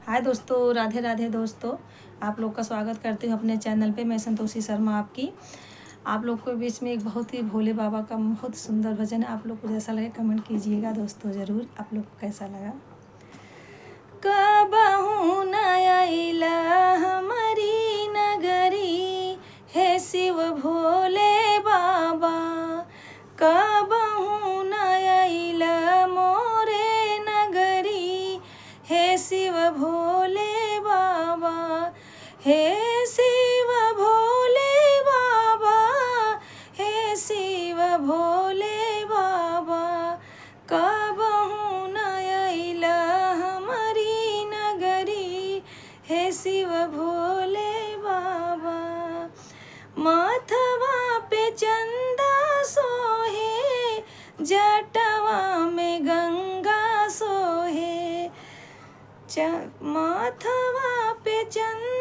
हाय दोस्तों, राधे राधे दोस्तों। आप लोग का स्वागत करती हूँ अपने चैनल पे। मैं संतोषी शर्मा आपकी। आप लोग के बीच में एक बहुत ही भोले बाबा का बहुत सुंदर भजन है। आप लोग को जैसा लगे कमेंट कीजिएगा दोस्तों ज़रूर। आप लोग को कैसा लगा। कबहू न अइला हमारी नगरी, हे शिव भोले बाबा। कबहू न अइला मोरे नगरी, हे शिव भोले बाबा। हे शिव भोले बाबा, हे शिव भोले बाबा। कबहू न अइला हमारी नगरी, हे शिव भोले बाबा। माथवा पे चंदा सोहे, जटवा में गंगा सोहे। माथवा पे चंदा